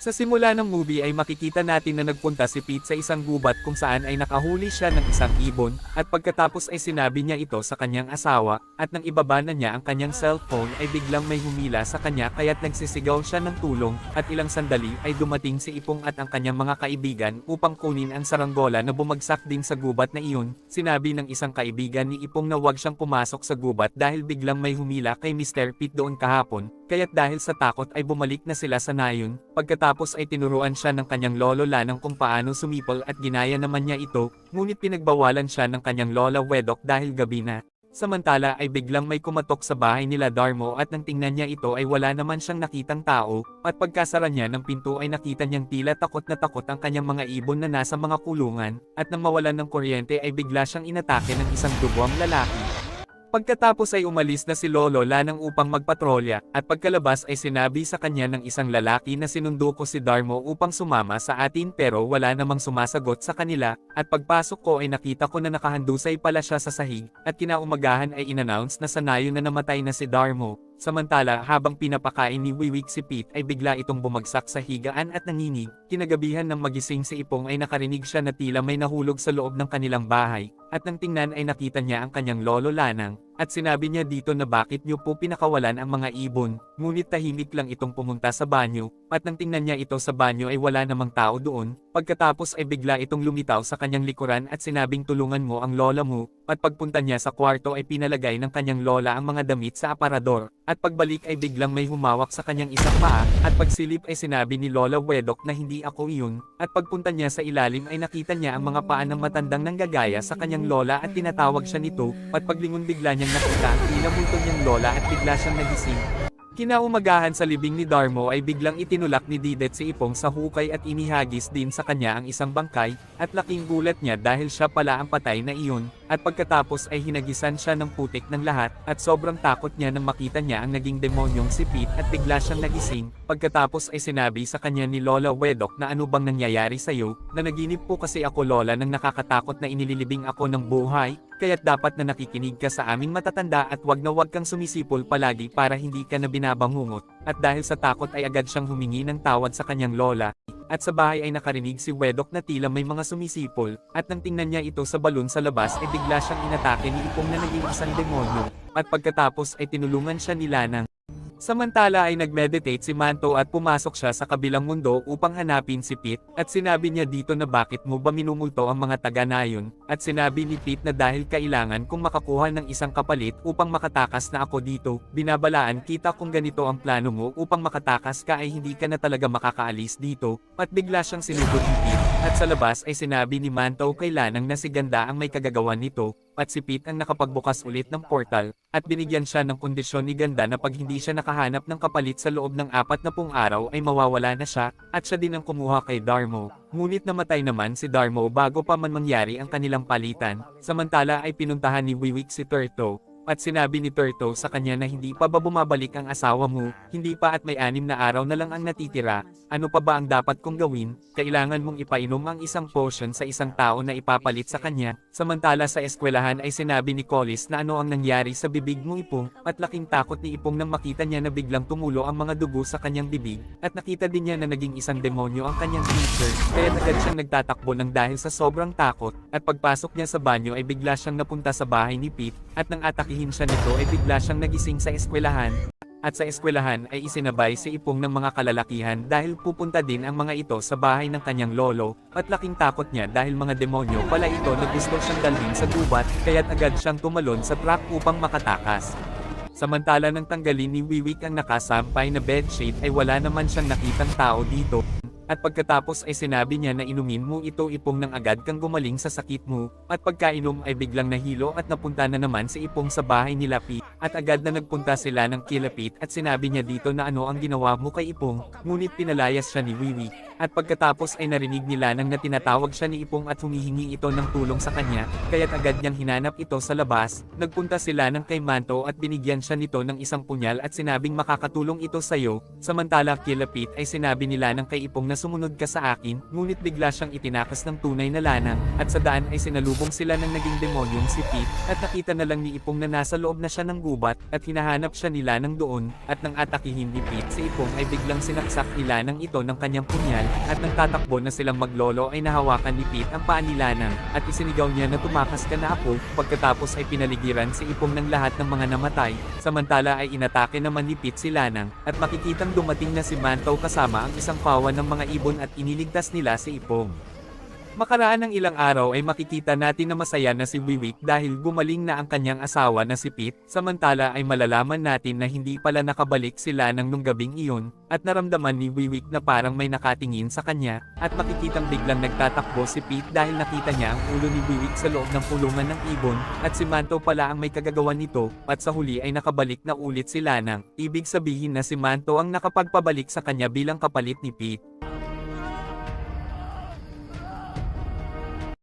Sa simula ng movie ay makikita natin na nagpunta si Pete sa isang gubat kung saan ay nakahuli siya ng isang ibon, at pagkatapos ay sinabi niya ito sa kanyang asawa, at nang ibaba na niya ang kanyang cellphone ay biglang may humila sa kanya kaya't nagsisigaw siya ng tulong, at ilang sandali ay dumating si Ipong at ang kanyang mga kaibigan upang kunin ang saranggola na bumagsak din sa gubat na iyon. Sinabi ng isang kaibigan ni Ipong na huwag siyang pumasok sa gubat dahil biglang may humila kay Mr. Pete doon kahapon, kaya't dahil sa takot ay bumalik na sila sa nayon. Pagkatapos ay tinuruan siya ng kanyang lolo Lanang kung paano sumipol at ginaya naman niya ito, ngunit pinagbawalan siya ng kanyang lola Wedok dahil gabi na. Samantala ay biglang may kumatok sa bahay nila Darmo at nang tingnan niya ito ay wala naman siyang nakitang tao, at pagkasara niya ng pinto ay nakita niyang tila takot na takot ang kanyang mga ibon na nasa mga kulungan, at nang mawalan ng kuryente ay bigla siyang inatake ng isang duwang lalaki. Pagkatapos ay umalis na si Lolo Lanang upang magpatrolya, at pagkalabas ay sinabi sa kanya ng isang lalaki na sinundo ko si Darmo upang sumama sa atin pero wala namang sumasagot sa kanila, at pagpasok ko ay nakita ko na nakahandusay pala siya sa sahig, at kinaumagahan ay inannounce na sa nayon na namatay na si Darmo. Samantala habang pinapakain ni Wiwik si Pete ay bigla itong bumagsak sa higaan at nanginig. Kinagabihan ng magising si Ipong ay nakarinig siya na tila may nahulog sa loob ng kanilang bahay, at nang tingnan ay nakita niya ang kanyang lolo Lanang, at sinabi niya dito na bakit niyo po pinakawalan ang mga ibon, ngunit tahimik lang itong pumunta sa banyo, at nang tingnan niya ito sa banyo ay wala namang tao doon. Pagkatapos ay bigla itong lumitaw sa kanyang likuran at sinabing tulungan mo ang lola mo, at pagpunta niya sa kwarto ay pinalagay ng kanyang lola ang mga damit sa aparador, at pagbalik ay biglang may humawak sa kanyang isang paa, at pagsilip ay sinabi ni Lola Wedok na hindi ako iyon, at pagpunta niya sa ilalim ay nakita niya ang mga paa ng matandang nanggagaya sa kanyang lola at tinatawag siya nito, at paglingon bigla niyang nakita ang tila multo niyang lola at bigla siyang nagising. Kinaumagahan sa libing ni Darmo ay biglang itinulak ni Didet si Ipong sa hukay at inihagis din sa kanya ang isang bangkay, at laking gulat niya dahil siya pala ang patay na iyon, at pagkatapos ay hinagisan siya ng putik ng lahat, at sobrang takot niya nang makita niya ang naging demonyong si Pete at bigla siyang nagising. Pagkatapos ay sinabi sa kanya ni Lola Wedok na ano bang nangyayari sa'yo, na naginip po kasi ako lola nang nakakatakot na inililibing ako ng buhay, kaya't dapat na nakikinig ka sa aming matatanda at wag na wag kang sumisipol palagi para hindi ka na binabangungot, at dahil sa takot ay agad siyang humingi ng tawad sa kanyang lola. At sa bahay ay nakarinig si Wedok na tila may mga sumisipol, at nang tingnan niya ito sa balon sa labas ay bigla siyang inatake ni Ipong na naging isang demonyo, at pagkatapos ay tinulungan siya ni Lanang. Samantala ay nagmeditate si Manto at pumasok siya sa kabilang mundo upang hanapin si Pete, at sinabi niya dito na bakit mo ba minumulto ang mga taga-nayon, at sinabi ni Pete na dahil kailangan kong makakuha ng isang kapalit upang makatakas na ako dito, binabalaan kita kung ganito ang plano mo upang makatakas ka ay hindi ka na talaga makakaalis dito, at bigla siyang sinugod ni Pete, at sa labas ay sinabi ni Manto kay Lanang na si Ganda ang may kagagawan nito, at si Pete ang nakapagbukas ulit ng portal, at binigyan siya ng kondisyon ni Ganda na pag hindi siya nakahanap ng kapalit sa loob ng 40 araw ay mawawala na siya, at siya din ang kumuha kay Darmo. Ngunit namatay naman si Darmo bago pa man mangyari ang kanilang palitan. Samantala ay pinuntahan ni Wiwik si Turto, at sinabi ni Turto sa kanya na hindi pa ba bumabalik ang asawa mo, hindi pa at may 6 na araw na lang ang natitira, ano pa ba ang dapat kong gawin, kailangan mong ipainom ang isang potion sa isang tao na ipapalit sa kanya. Samantala sa eskwelahan ay sinabi ni Collis na ano ang nangyari sa bibig mo Ipong, at laking takot ni Ipong nang makita niya na biglang tumulo ang mga dugo sa kanyang bibig, at nakita din niya na naging isang demonyo ang kanyang teacher, kaya agad siyang nagtatakbo ng dahil sa sobrang takot, at pagpasok niya sa banyo ay bigla siyang napunta sa bahay ni Pete, at nang atakihin siya nito ay bigla siyang nagising sa eskwelahan. At sa eskwelahan ay isinabay si Ipong ng mga kalalakihan dahil pupunta din ang mga ito sa bahay ng kanyang lolo, at laking takot niya dahil mga demonyo pala ito na gusto siyang dalhin sa gubat, kaya't agad siyang tumalon sa truck upang makatakas. Samantala nang tanggalin ni Wiwik ang nakasampay na bedsheet ay wala naman siyang nakitang tao dito. At pagkatapos ay sinabi niya na inumin mo ito Ipong nang agad kang gumaling sa sakit mo, at pagkainom ay biglang nahilo at napunta na naman si Ipong sa bahay ni Pete, at agad na nagpunta sila ng kila Pete at sinabi niya dito na ano ang ginawa mo kay Ipong, ngunit pinalayas siya ni Wiwi, at pagkatapos ay narinig ni Lanang na tinatawag siya ni Ipong at humihingi ito ng tulong sa kanya, kaya't agad niyang hinanap ito sa labas. Nagpunta si Lanang kay Manto at binigyan siya nito ng isang punyal at sinabing makakatulong ito sa'yo, samantala kila Pete ay sinabi ni Lanang kay Ipong na sumunod ka sa akin, ngunit bigla siyang itinakas ng tunay na Lanang, at sa daan ay sinalubong sila ng naging demonyong si Pete, at nakita na lang ni Ipong na nasa loob na siya ng gubat, at hinahanap siya ni Lanang doon, at nang atakihin ni Pete si Ipong ay biglang sinaksak ni Lanang ito ng kanyang punyal, at nang tatakbo na silang maglolo ay nahawakan ni Pete ang paa ni Lanang, at isinigaw niya na tumakas ka na ako, pagkatapos ay pinaligiran si Ipong ng lahat ng mga namatay, samantala ay inatake naman ni Pete si Lanang, at makikitang dumating na si Manto kasama ang isang kawan ng mga ibon at iniligtas nila si Ipong. Makaraan ng ilang araw ay makikita natin na masaya na si Wiwik dahil gumaling na ang kanyang asawa na si Pete, samantala ay malalaman natin na hindi pala nakabalik sila nung gabing iyon, at naramdaman ni Wiwik na parang may nakatingin sa kanya, at makikitang biglang nagtatakbo si Pete dahil nakita niya ang ulo ni Wiwik sa loob ng kulungan ng ibon, at si Manto pala ang may kagagawan nito, at sa huli ay nakabalik na ulit si Lanang, ibig sabihin na si Manto ang nakapagpabalik sa kanya bilang kapalit ni Pete.